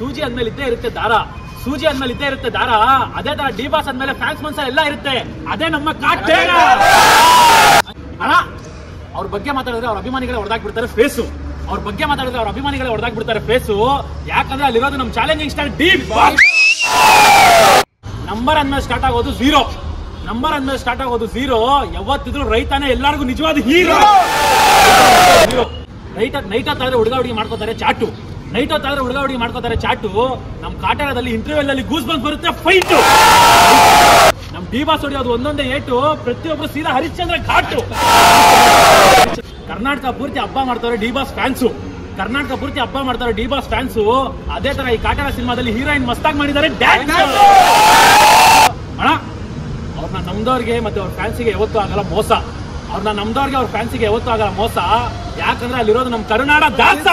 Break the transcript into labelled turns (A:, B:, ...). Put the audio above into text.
A: ಸೂಜಿ ಅಂದ್ಮೇಲೆ ಇದ್ದೇ ಇರುತ್ತೆ ದಾರ, ಸೂಜಿ ಅಂದ್ಮೇಲೆ ಇದ್ದೇ ಇರುತ್ತೆ ದಾರ. ಅದೇ ತರ ಡಿ ಬಾಸ್ ಅಂದ್ಮೇಲೆ ಫ್ಯಾನ್ಸ್ ಮನ್ಸ ಎಲ್ಲ ಇರುತ್ತೆ. ಅದೇ ನಮ್ಮ ಕಾಟೇರ ಅಣ್ಣ. ಅವ್ರ ಬಗ್ಗೆ ಮಾತಾಡಿದ್ರೆ ಅವ್ರ ಅಭಿಮಾನಿಗಳೇ ಹೊಡೆದಾಕ್ಬಿಡ್ತಾರೆ ಫೇಸು. ಅವ್ರ ಬಗ್ಗೆ ಮಾತಾಡಿದ್ರೆ ಅವ್ರ ಅಭಿಮಾನಿಗಳೇ ಹೊಡೆದಾಕ್ಬಿಡ್ತಾರೆ ಫೇಸು. ಯಾಕಂದ್ರೆ ಅಲ್ಲಿರೋದು ನಮ್ಮ challenging star D boss. Number ಅಂದ್ಮೇಲೆ ಸ್ಟಾರ್ಟ್ ಆಗೋದು ಝೀರೋ, ನಂಬರ್ ಅಂದ್ಮೇಲೆ ಸ್ಟಾರ್ಟ್ ಆಗೋದು ಝೀರೋ. ಯಾವತ್ತಿದ್ರು ರೈತಾನೆ ಎಲ್ಲರಿಗೂ ನಿಜವಾದ ಹೀರೋ. ನೈಟ್ ಹೊತ್ತಾದ್ರೆ ಹುಡುಗ ಹುಡುಗಿ ಮಾಡ್ಕೋತಾರೆ ಚಾಟು, ನೈಟ್ ಹೊತ್ತಾದ್ರೆ ಹುಡುಗ ಹುಡುಗಿ ಮಾಡ್ಕೋತಾರೆ ಚಾಟು. ನಮ್ ಕಾಟೇರದಲ್ಲಿ ಇಂಟರ್ವ್ಯೂ ಅಲ್ಲಿ ಗೂಸ್ ಬಂಕ್ ಬರುತ್ತೆ ಫೈಟ್. ನಮ್ ಡಿ ಬಾಸ್ ಹೊಡಿಯೋದು ಒಂದೊಂದೇ ಏಟು, ಪ್ರತಿಯೊಬ್ರು ಸೀದಾ ಹರಿಶ್ಚಂದ್ರ ಘಾಟು. ಕರ್ನಾಟಕ ಪೂರ್ತಿ ಹಬ್ಬ ಮಾಡ್ತಾರೆ ಡಿ ಬಾಸ್ ಫ್ಯಾನ್ಸು, ಕರ್ನಾಟಕ ಪೂರ್ತಿ ಹಬ್ಬ ಮಾಡ್ತಾರೆ ಡಿ ಬಾಸ್ ಫ್ಯಾನ್ಸು. ಅದೇ ತರ ಈ ಕಾಟೇರ ಸಿನಿಮಾದಲ್ಲಿ ಹೀರೋಯಿನ್ ಮಸ್ತಾಗಿ ಮಾಡಿದ್ದಾರೆ ಡ್ಯಾನ್ಸ್. ಅಣ್ಣ ಅವ್ರನ್ನ ನಮ್ದವ್ರಿಗೆ ಮತ್ತೆ ಅವ್ರ ಫ್ಯಾನ್ಸಿಗೆ ಯಾವತ್ತೂ ಆಗಲ್ಲ ಮೋಸ, ಅವ್ರನ್ನ ನಮ್ದವ್ರಿಗೆ ಅವ್ರ ಫ್ಯಾನ್ಸಿಗೆ ಯಾವತ್ತೂ ಆಗಲ್ಲ ಮೋಸ. ಯಾಕಂದ್ರೆ ಅಲ್ಲಿರೋದು ನಮ್ ಕರುನಾಡ ದಾಸ.